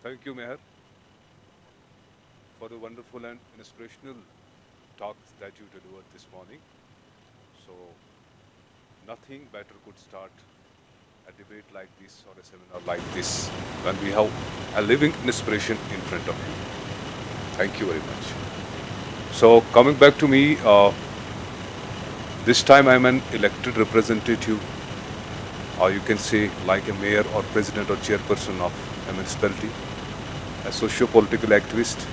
Thank you, Meher, for the wonderful and inspirational talks that you delivered this morning. So, nothing better could start a debate like this or a seminar like this when we have a living inspiration in front of you. Thank you very much. So, coming back to me, this time I'm an elected representative, or you can say like a mayor or president or chairperson of a municipality, a socio-political activist.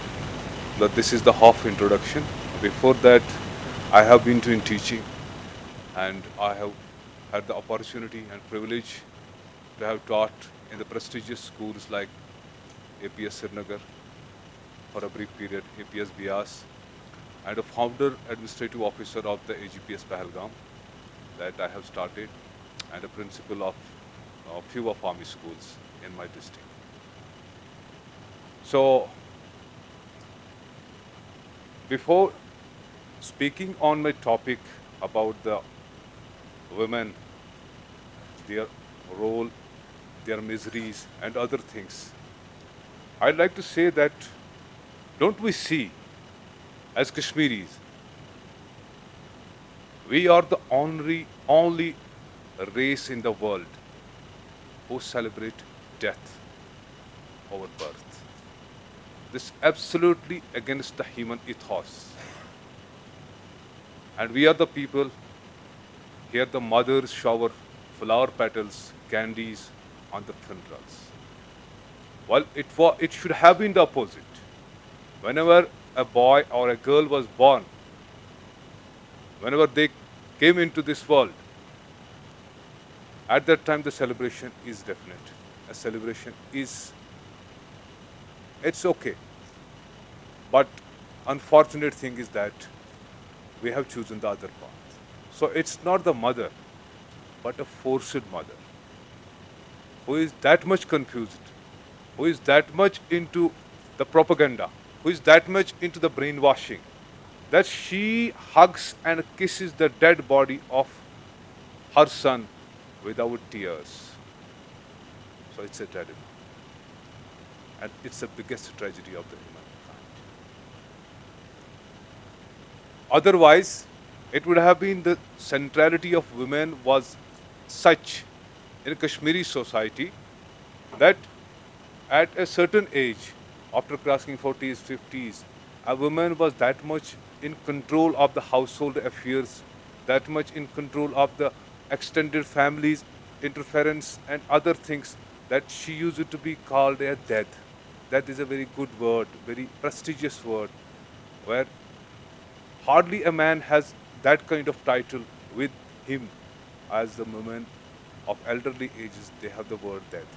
That this is the half introduction. Before that, I have been doing teaching, and I have had the opportunity and privilege to have taught in the prestigious schools like APS Srinagar for a brief period, APS Bias, and a founder administrative officer of the AGPS Pahalgam that I have started, and a principal of a few of army schools in my district. So, before speaking on my topic about the women, their role, their miseries, and other things, I'd like to say that don't we see as Kashmiris, we are the only race in the world who celebrate death over birth. This is absolutely against the human ethos. And we are the people, here the mothers shower flower petals, candies on the funerals. Well, it should have been the opposite. Whenever a boy or a girl was born, whenever they came into this world, at that time the celebration is definite. A celebration is, it's okay. But unfortunate thing is that we have chosen the other path. So it's not the mother, but a forced mother who is that much confused, who is that much into the propaganda, who is that much into the brainwashing, that she hugs and kisses the dead body of her son without tears. So it's a tragedy. And it's the biggest tragedy of the humankind. Otherwise, it would have been the centrality of women was such in Kashmiri society that at a certain age, after crossing 40s, 50s, a woman was that much in control of the household affairs, that much in control of the extended families, interference, and other things that she used to be called a death. That is a very good word, very prestigious word, where hardly a man has that kind of title with him as the women of elderly ages, they have the word death.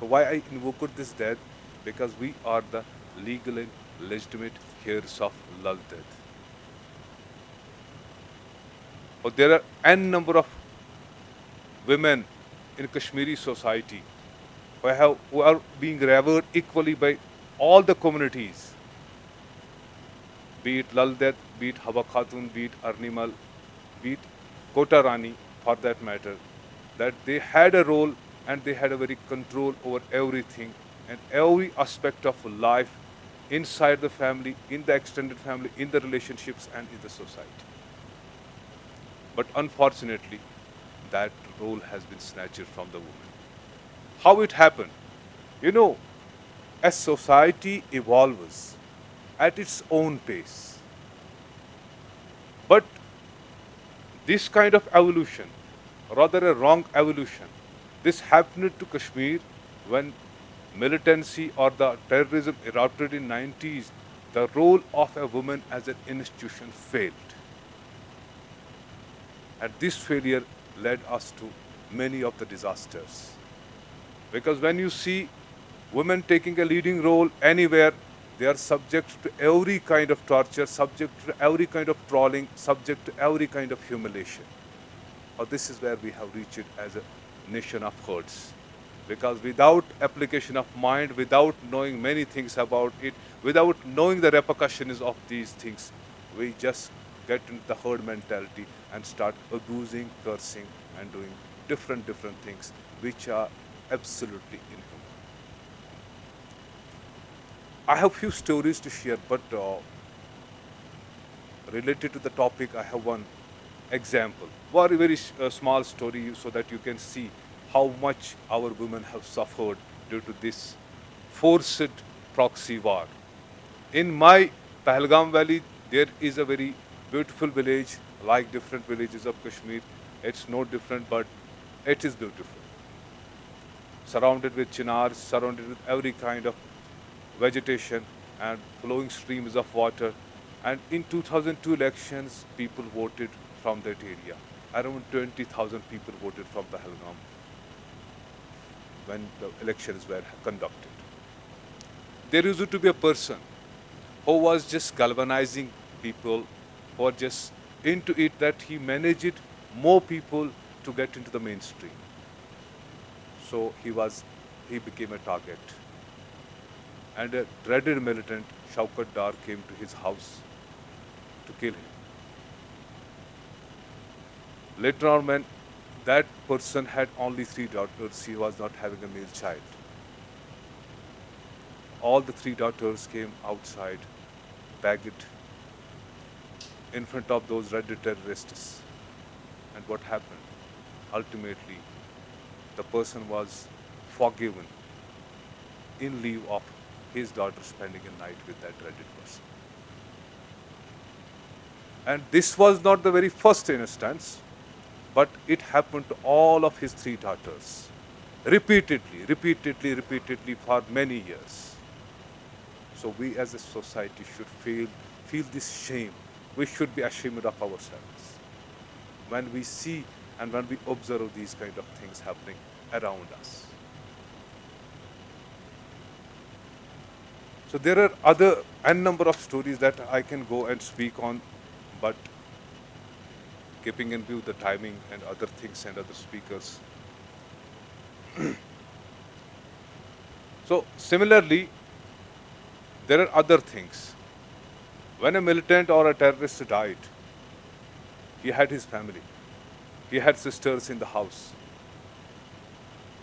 So why I invoked this death? Because we are the legal and legitimate heirs of Lal death. But there are n number of women in Kashmiri society who are being revered equally by all the communities, be it Lal death, be it Haba Khatun, be it Arnimal, be it Kota Rani for that matter, that they had a role and they had a very control over everything and every aspect of life inside the family, in the extended family, in the relationships, and in the society. But unfortunately, that role has been snatched from the woman. How it happened? You know, as society evolves at its own pace, but this kind of evolution, rather a wrong evolution, this happened to Kashmir when militancy or the terrorism erupted in 90s. The role of a woman as an institution failed. And this failure led us to many of the disasters. Because when you see women taking a leading role anywhere, they are subject to every kind of torture, subject to every kind of trawling, subject to every kind of humiliation. Or this is where we have reached as a nation of herds. Because without application of mind, without knowing many things about it, without knowing the repercussions of these things, we just get into the herd mentality and start abusing, cursing, and doing different things which are absolutely inhuman. I have few stories to share, but related to the topic, I have one example. Very small story so that you can see how much our women have suffered due to this forced proxy war. In my Pahalgam Valley, there is a very beautiful village, like different villages of Kashmir. It's no different, but it is beautiful. Surrounded with chinars, surrounded with every kind of vegetation and flowing streams of water. And in 2002 elections, people voted from that area. Around 20,000 people voted from Pahalgam when the elections were conducted. There used to be a person who was just galvanizing people, who were just into it, that he managed more people to get into the mainstream. So he became a target. And a dreaded militant, Shaukat Dar, came to his house to kill him. Later on, when that person had only 3 daughters, he was not having a male child. All the 3 daughters came outside, begged in front of those red terrorists. And what happened? Ultimately, the person was forgiven in lieu of his daughter spending a night with that dreaded person. And this was not the very first instance, but it happened to all of his 3 daughters. Repeatedly for many years. So we as a society should feel this shame. We should be ashamed of ourselves when we see and when we observe these kind of things happening around us. So there are other n number of stories that I can go and speak on, but keeping in view the timing and other things and other speakers. So similarly, there are other things. When a militant or a terrorist died, he had his family. He had sisters in the house.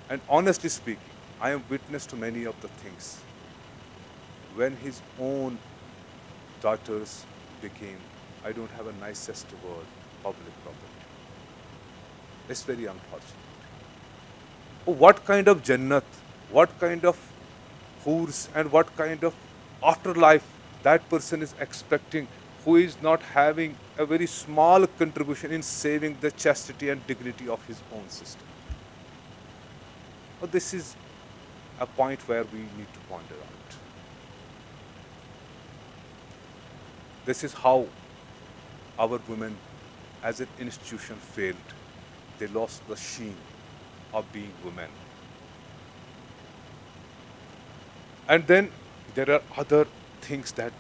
And honestly speaking, I am witness to many of the things. When his own daughters became, I don't have a nicest word, public property. It's very unfortunate. Oh, what kind of Jannat, what kind of hoors, and what kind of afterlife that person is expecting, who is not having a very small contribution in saving the chastity and dignity of his own sister. Well, this is a point where we need to ponder out. This is how our women as an institution failed. They lost the sheen of being women. And then there are other things that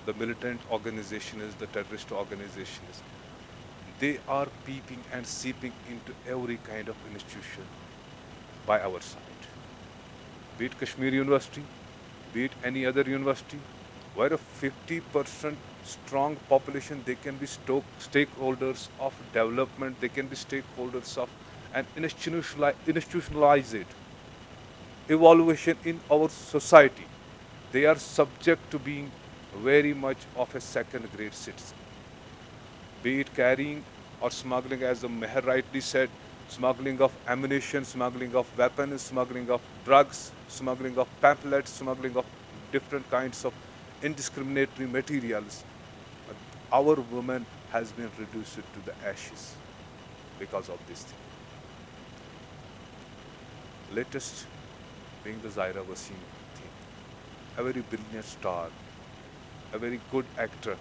the militant organizations, the terrorist organizations, they are peeping and seeping into every kind of institution by our side. Be it Kashmir University, be it any other university, where a 50% strong population, they can be stakeholders of development, they can be stakeholders of an institutionalized evaluation in our society. They are subject to being very much of a second grade citizen. Be it carrying or smuggling, as the Meher rightly said, smuggling of ammunition, smuggling of weapons, smuggling of drugs, smuggling of pamphlets, smuggling of different kinds of indiscriminatory materials. Our woman has been reduced to the ashes because of this thing. Latest being the Zaira Wasim thing. A very brilliant star, a very good actor,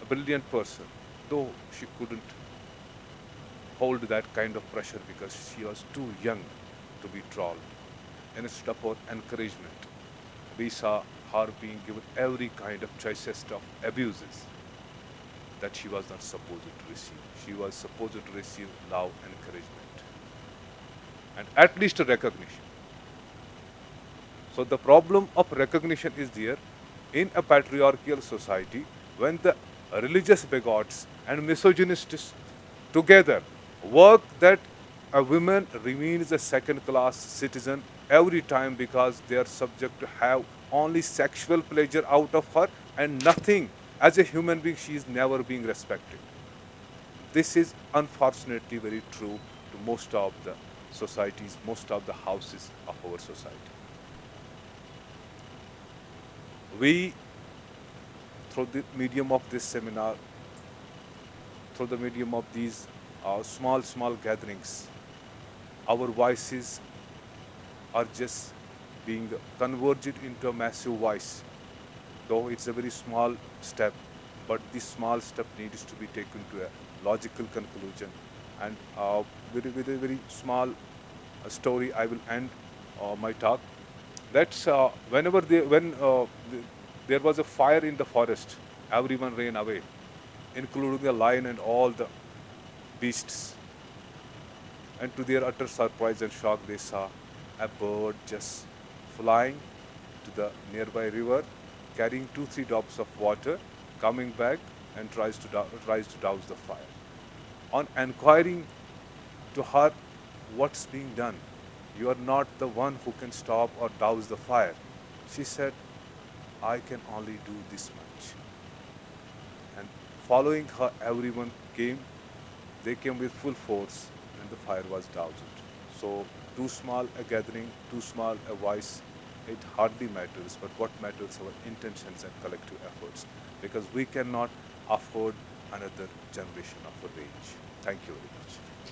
a brilliant person, though she couldn't hold that kind of pressure because she was too young to be trolled. Instead of her encouragement, we saw her being given every kind of choicest of abuses that she was not supposed to receive. She was supposed to receive love and encouragement, and at least a recognition. So the problem of recognition is there in a patriarchal society when the religious bigots and misogynists together work that a woman remains a second class citizen every time because they are subject to have only sexual pleasure out of her and nothing. As a human being, she is never being respected. This is unfortunately very true to most of the societies, most of the houses of our society. We, through the medium of this seminar, through the medium of these small gatherings, our voices are just being converged into a massive voice. Though it's a very small step, but this small step needs to be taken to a logical conclusion. And with a very small story, I will end my talk. That's when there was a fire in the forest, everyone ran away, including the lion and all the beasts. And to their utter surprise and shock, they saw a bird just flying to the nearby river, carrying 2 3 drops of water, coming back and tries to douse the fire. On inquiring to her, what's being done? You are not the one who can stop or douse the fire. She said, I can only do this much. And following her, everyone came. They came with full force, and the fire was doused. So, too small a gathering, too small a voice, it hardly matters. But what matters are our intentions and collective efforts, because we cannot afford another generation of a rage. Thank you very much.